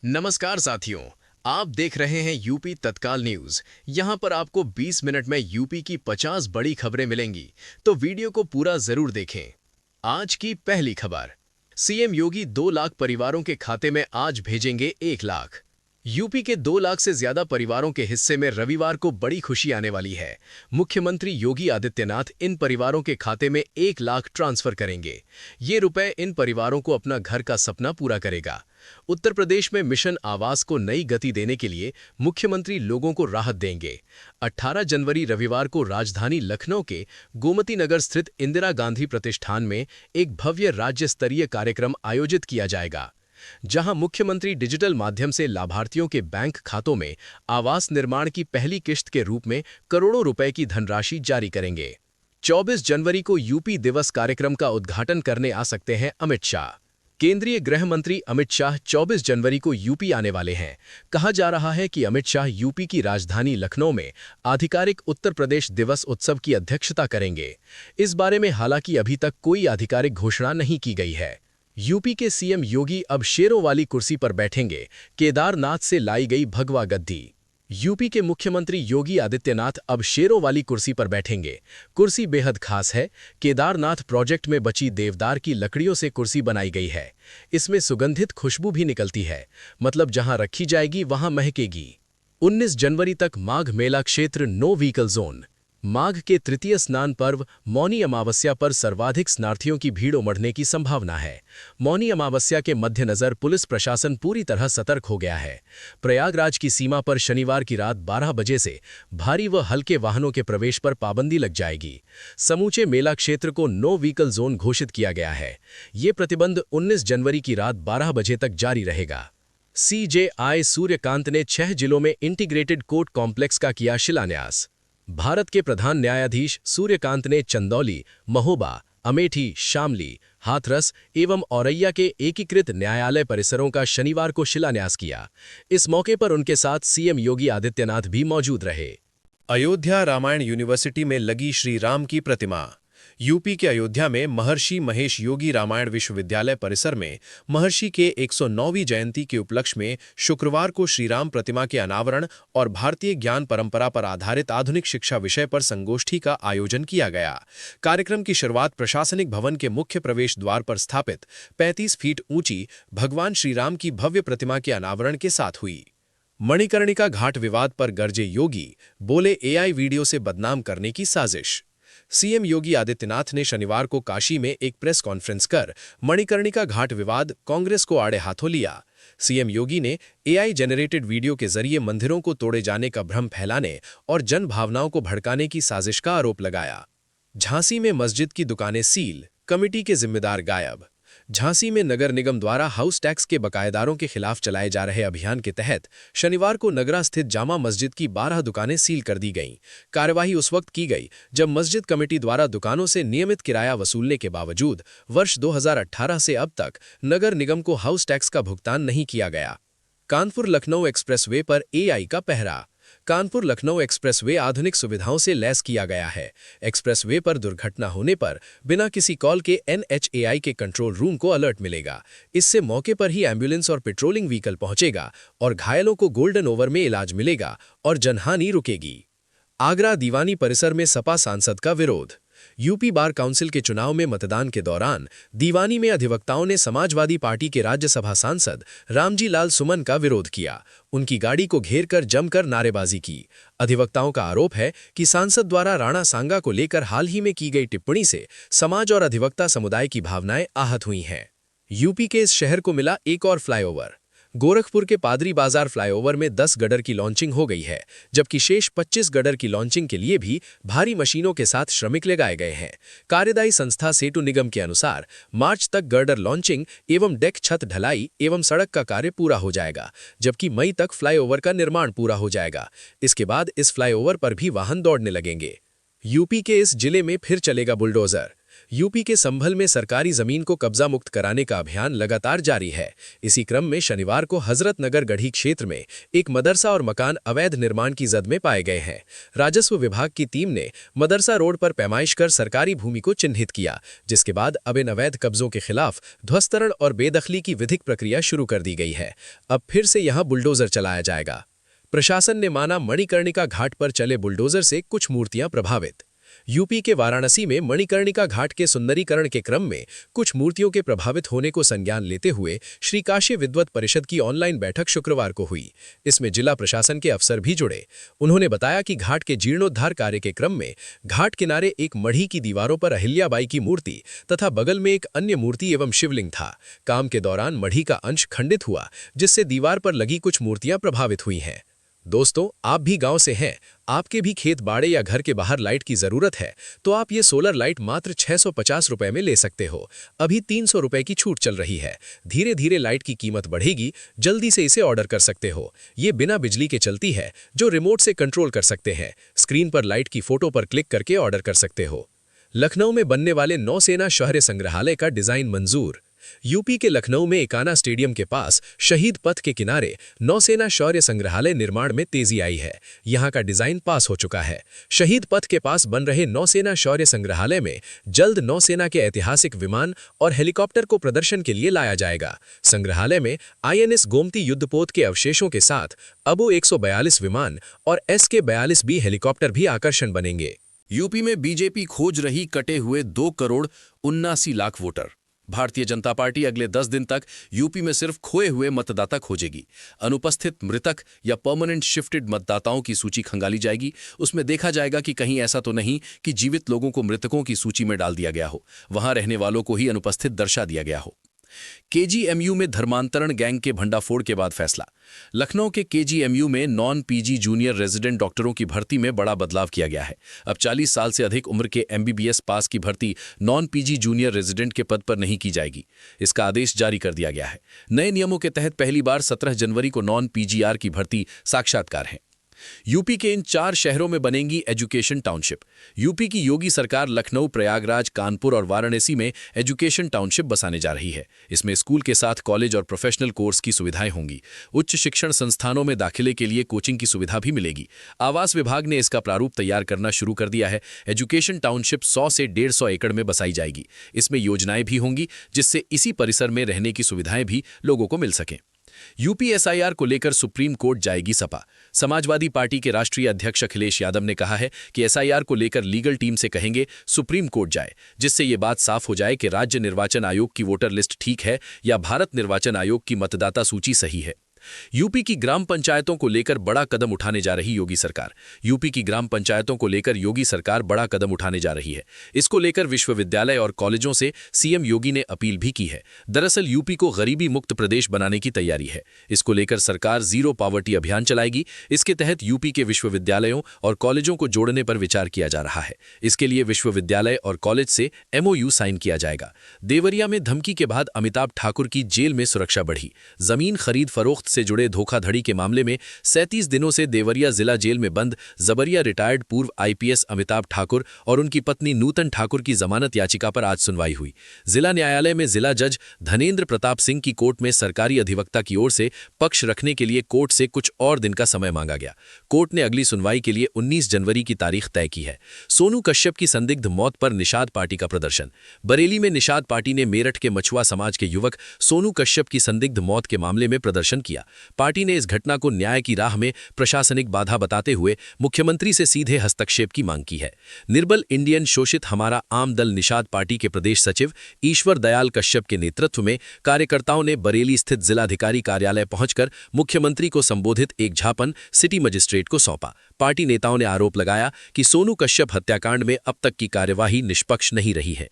नमस्कार साथियों, आप देख रहे हैं यूपी तत्काल न्यूज। यहां पर आपको 20 मिनट में यूपी की 50 बड़ी खबरें मिलेंगी, तो वीडियो को पूरा जरूर देखें। आज की पहली खबर, सीएम योगी 2 लाख परिवारों के खाते में आज भेजेंगे 1 लाख। यूपी के 2 लाख से ज्यादा परिवारों के हिस्से में रविवार को बड़ी खुशी आने वाली है। मुख्यमंत्री योगी आदित्यनाथ इन परिवारों के खाते में 1 लाख ट्रांसफर करेंगे। ये रुपए इन परिवारों को अपना घर का सपना पूरा करेगा। उत्तर प्रदेश में मिशन आवास को नई गति देने के लिए मुख्यमंत्री लोगों को राहत देंगे। 18 जनवरी रविवार को राजधानी लखनऊ के गोमती नगर स्थित इंदिरा गांधी प्रतिष्ठान में एक भव्य राज्य स्तरीय कार्यक्रम आयोजित किया जाएगा, जहां मुख्यमंत्री डिजिटल माध्यम से लाभार्थियों के बैंक खातों में आवास निर्माण की पहली किश्त के रूप में करोड़ों रुपए की धनराशि जारी करेंगे। 24 जनवरी को यूपी दिवस कार्यक्रम का उद्घाटन करने आ सकते हैं अमित शाह। केंद्रीय गृह मंत्री अमित शाह 24 जनवरी को यूपी आने वाले हैं। कहा जा रहा है कि अमित शाह यूपी की राजधानी लखनऊ में आधिकारिक उत्तर प्रदेश दिवस उत्सव की अध्यक्षता करेंगे। इस बारे में हालांकि अभी तक कोई आधिकारिक घोषणा नहीं की गई है। यूपी के सीएम योगी अब शेरों वाली कुर्सी पर बैठेंगे। केदारनाथ से लाई गई भगवा गद्दी। यूपी के मुख्यमंत्री योगी आदित्यनाथ अब शेरों वाली कुर्सी पर बैठेंगे। कुर्सी बेहद खास है। केदारनाथ प्रोजेक्ट में बची देवदार की लकड़ियों से कुर्सी बनाई गई है। इसमें सुगंधित खुशबू भी निकलती है, मतलब जहां रखी जाएगी वहां महकेगी। 19 जनवरी तक माघ मेला क्षेत्र नो व्हीकल जोन। माघ के तृतीय स्नान पर्व मौनी अमावस्या पर सर्वाधिक स्नार्थियों की भीड़ उमड़ने की संभावना है। मौनी अमावस्या के मद्देनजर पुलिस प्रशासन पूरी तरह सतर्क हो गया है। प्रयागराज की सीमा पर शनिवार की रात 12 बजे से भारी व हल्के वाहनों के प्रवेश पर पाबंदी लग जाएगी। समूचे मेला क्षेत्र को नो व्हीकल जोन घोषित किया गया है। ये प्रतिबंध 19 जनवरी की रात 12 बजे तक जारी रहेगा। सीजेआई सूर्यकांत ने 6 जिलों में इंटीग्रेटेड कोर्ट कॉम्प्लेक्स का किया शिलान्यास। भारत के प्रधान न्यायाधीश सूर्यकांत ने चंदौली, महोबा, अमेठी, शामली, हाथरस एवं औरैया के एकीकृत न्यायालय परिसरों का शनिवार को शिलान्यास किया। इस मौके पर उनके साथ सीएम योगी आदित्यनाथ भी मौजूद रहे। अयोध्या रामायण यूनिवर्सिटी में लगी श्री राम की प्रतिमा। यूपी के अयोध्या में महर्षि महेश योगी रामायण विश्वविद्यालय परिसर में महर्षि के 109वीं जयंती के उपलक्ष्य में शुक्रवार को श्रीराम प्रतिमा के अनावरण और भारतीय ज्ञान परंपरा पर आधारित आधुनिक शिक्षा विषय पर संगोष्ठी का आयोजन किया गया। कार्यक्रम की शुरुआत प्रशासनिक भवन के मुख्य प्रवेश द्वार पर स्थापित 35 फीट ऊंची भगवान श्रीराम की भव्य प्रतिमा के अनावरण के साथ हुई। मणिकर्णिका घाट विवाद पर गरजे योगी, बोले एआई वीडियो से बदनाम करने की साजिश। सीएम योगी आदित्यनाथ ने शनिवार को काशी में एक प्रेस कॉन्फ्रेंस कर मणिकर्णिका घाट विवाद कांग्रेस को आड़े हाथों लिया। सीएम योगी ने एआई जनरेटेड वीडियो के जरिए मंदिरों को तोड़े जाने का भ्रम फैलाने और जन भावनाओं को भड़काने की साजिश का आरोप लगाया। झांसी में मस्जिद की दुकानें सील, कमेटी के जिम्मेदार गायब। झांसी में नगर निगम द्वारा हाउस टैक्स के बकायेदारों के खिलाफ चलाए जा रहे अभियान के तहत शनिवार को नगरा स्थित जामा मस्जिद की 12 दुकानें सील कर दी गईं। कार्यवाही उस वक्त की गई जब मस्जिद कमेटी द्वारा दुकानों से नियमित किराया वसूलने के बावजूद वर्ष 2018 से अब तक नगर निगम को हाउस टैक्स का भुगतान नहीं किया गया। कानपुर लखनऊ एक्सप्रेसवे पर एआई का पहरा। कानपुर लखनऊ एक्सप्रेसवे आधुनिक सुविधाओं से लैस किया गया है। एक्सप्रेसवे पर दुर्घटना होने पर बिना किसी कॉल के एनएचएआई के कंट्रोल रूम को अलर्ट मिलेगा। इससे मौके पर ही एम्बुलेंस और पेट्रोलिंग व्हीकल पहुंचेगा और घायलों को गोल्डन ओवर में इलाज मिलेगा और जनहानि रुकेगी। आगरा दीवानी परिसर में सपा सांसद का विरोध। यूपी बार काउंसिल के चुनाव में मतदान के दौरान दीवानी में अधिवक्ताओं ने समाजवादी पार्टी के राज्यसभा सांसद रामजी लाल सुमन का विरोध किया। उनकी गाड़ी को घेर कर जमकर नारेबाजी की। अधिवक्ताओं का आरोप है कि सांसद द्वारा राणा सांगा को लेकर हाल ही में की गई टिप्पणी से समाज और अधिवक्ता समुदाय की भावनाएं आहत हुई हैं। यूपी के इस शहर को मिला एक और फ्लाईओवर। गोरखपुर के पादरी बाजार फ्लाईओवर में 10 गडर की लॉन्चिंग हो गई है, जबकि शेष 25 गडर की लॉन्चिंग के लिए भी भारी मशीनों के साथ श्रमिक लगाए गए हैं। कार्यदायी संस्था सेतु निगम के अनुसार मार्च तक गर्डर लॉन्चिंग एवं डेक छत ढलाई एवं सड़क का कार्य पूरा हो जाएगा, जबकि मई तक फ्लाईओवर का निर्माण पूरा हो जाएगा। इसके बाद इस फ्लाईओवर पर भी वाहन दौड़ने लगेंगे। यूपी के इस जिले में फिर चलेगा बुलडोजर। यूपी के संभल में सरकारी जमीन को कब्जा मुक्त कराने का अभियान लगातार जारी है। इसी क्रम में शनिवार को हजरत नगर गढ़ी क्षेत्र में एक मदरसा और मकान अवैध निर्माण की जद में पाए गए हैं। राजस्व विभाग की टीम ने मदरसा रोड पर पैमाइश कर सरकारी भूमि को चिन्हित किया, जिसके बाद अब इन अवैध कब्जों के खिलाफ ध्वस्तरण और बेदखली की विधिक प्रक्रिया शुरू कर दी गई है। अब फिर से यहां बुलडोजर चलाया जाएगा। प्रशासन ने माना मणिकर्णिका घाट पर चले बुलडोजर से कुछ मूर्तियां प्रभावित। यूपी के वाराणसी में मणिकर्णिका घाट के सुंदरीकरण के क्रम में कुछ मूर्तियों के प्रभावित होने को संज्ञान लेते हुए श्री काशी विद्वत परिषद की ऑनलाइन बैठक शुक्रवार को हुई। इसमें जिला प्रशासन के अफसर भी जुड़े। उन्होंने बताया कि घाट के जीर्णोद्धार कार्य के क्रम में घाट किनारे एक मढ़ी की दीवारों पर अहिल्याबाई की मूर्ति तथा बगल में एक अन्य मूर्ति एवं शिवलिंग था। काम के दौरान मढ़ी का अंश खंडित हुआ, जिससे दीवार पर लगी कुछ मूर्तियां प्रभावित हुई हैं। दोस्तों, आप भी गांव से हैं, आपके भी खेत बाड़े या घर के बाहर लाइट की जरूरत है, तो आप ये सोलर लाइट मात्र 650 रुपए में ले सकते हो। अभी 300 रुपए की छूट चल रही है। धीरे धीरे लाइट की कीमत बढ़ेगी, जल्दी से इसे ऑर्डर कर सकते हो। ये बिना बिजली के चलती है, जो रिमोट से कंट्रोल कर सकते हैं। स्क्रीन पर लाइट की फोटो पर क्लिक करके ऑर्डर कर सकते हो। लखनऊ में बनने वाले नौसेना शौर्य संग्रहालय का डिजाइन मंजूर। यूपी के लखनऊ में एकाना स्टेडियम के पास शहीद पथ के किनारे नौसेना शौर्य संग्रहालय निर्माण में तेजी आई है। यहां का डिजाइन पास हो चुका है। शहीद पथ के पास बन रहे नौसेना शौर्य संग्रहालय में जल्द नौसेना के ऐतिहासिक विमान और हेलीकॉप्टर को प्रदर्शन के लिए लाया जाएगा। संग्रहालय में INS गोमती युद्धपोत के अवशेषों के साथ अबू 142 विमान और SK-42B हेलीकॉप्टर भी आकर्षण बनेंगे। यूपी में बीजेपी खोज रही कटे हुए 2,79,00,000 वोटर। भारतीय जनता पार्टी अगले 10 दिन तक यूपी में सिर्फ खोए हुए मतदाता खोजेगी। अनुपस्थित मृतक या परमानेंट शिफ्टेड मतदाताओं की सूची खंगाली जाएगी। उसमें देखा जाएगा कि कहीं ऐसा तो नहीं कि जीवित लोगों को मृतकों की सूची में डाल दिया गया हो, वहां रहने वालों को ही अनुपस्थित दर्शा दिया गया हो। KGMU में धर्मांतरण गैंग के भंडाफोड़ के बाद फैसला। लखनऊ के KGMU में नॉन PG जूनियर रेजिडेंट डॉक्टरों की भर्ती में बड़ा बदलाव किया गया है। अब 40 साल से अधिक उम्र के MBBS पास की भर्ती नॉन PG जूनियर रेजिडेंट के पद पर नहीं की जाएगी। इसका आदेश जारी कर दिया गया है। नए नियमों के तहत पहली बार 17 जनवरी को नॉन PGR की भर्ती साक्षात्कार है। यूपी के इन 4 शहरों में बनेंगी एजुकेशन टाउनशिप। यूपी की योगी सरकार लखनऊ, प्रयागराज, कानपुर और वाराणसी में एजुकेशन टाउनशिप बसाने जा रही है। इसमें स्कूल के साथ कॉलेज और प्रोफेशनल कोर्स की सुविधाएं होंगी। उच्च शिक्षण संस्थानों में दाखिले के लिए कोचिंग की सुविधा भी मिलेगी। आवास विभाग ने इसका प्रारूप तैयार करना शुरू कर दिया है। एजुकेशन टाउनशिप 100 से 150 एकड़ में बसाई जाएगी। इसमें योजनाएं भी होंगी, जिससे इसी परिसर में रहने की सुविधाएं भी लोगों को मिल सकें। यूपी SIR को लेकर सुप्रीम कोर्ट जाएगी सपा। समाजवादी पार्टी के राष्ट्रीय अध्यक्ष अखिलेश यादव ने कहा है कि SIR को लेकर लीगल टीम से कहेंगे सुप्रीम कोर्ट जाए, जिससे ये बात साफ हो जाए कि राज्य निर्वाचन आयोग की वोटर लिस्ट ठीक है या भारत निर्वाचन आयोग की मतदाता सूची सही है। यूपी की ग्राम पंचायतों को लेकर बड़ा कदम उठाने जा रही योगी सरकार। यूपी की ग्राम पंचायतों को लेकर योगी सरकार बड़ा कदम उठाने जा रही है। इसको लेकर विश्वविद्यालय और कॉलेजों से CM योगी ने अपील भी की है। दरअसल यूपी को गरीबी मुक्त प्रदेश बनाने की तैयारी है। इसको लेकर सरकार जीरो पॉवर्टी अभियान चलाएगी। इसके तहत यूपी के विश्वविद्यालयों और कॉलेजों को जोड़ने पर विचार किया जा रहा है। इसके लिए विश्वविद्यालय और कॉलेज से MOU साइन किया जाएगा। देवरिया में धमकी के बाद अमिताभ ठाकुर की जेल में सुरक्षा बढ़ी। जमीन खरीद फरोख्त से जुड़े धोखाधड़ी के मामले में 37 दिनों से देवरिया जिला जेल में बंद जबरिया रिटायर्ड पूर्व IPS अमिताभ ठाकुर और उनकी पत्नी नूतन ठाकुर की जमानत याचिका पर आज सुनवाई हुई। जिला न्यायालय में जिला जज धनेंद्र प्रताप सिंह की कोर्ट में सरकारी अधिवक्ता की ओर से पक्ष रखने के लिए कोर्ट से कुछ और दिन का समय मांगा गया। कोर्ट ने अगली सुनवाई के लिए 19 जनवरी की तारीख तय की है। सोनू कश्यप की संदिग्ध मौत पर निषाद पार्टी का प्रदर्शन। बरेली में निषाद पार्टी ने मेरठ के मछुआ समाज के युवक सोनू कश्यप की संदिग्ध मौत के मामले में प्रदर्शन किया। पार्टी ने इस घटना को न्याय की राह में प्रशासनिक बाधा बताते हुए मुख्यमंत्री से सीधे हस्तक्षेप की मांग की है। निर्बल इंडियन शोषित हमारा आम दल निषाद पार्टी के प्रदेश सचिव ईश्वर दयाल कश्यप के नेतृत्व में कार्यकर्ताओं ने बरेली स्थित जिलाधिकारी कार्यालय पहुंचकर मुख्यमंत्री को संबोधित एक ज्ञापन सिटी मजिस्ट्रेट को सौंपा। पार्टी नेताओं ने आरोप लगाया कि सोनू कश्यप हत्याकांड में अब तक की कार्यवाही निष्पक्ष नहीं रही है।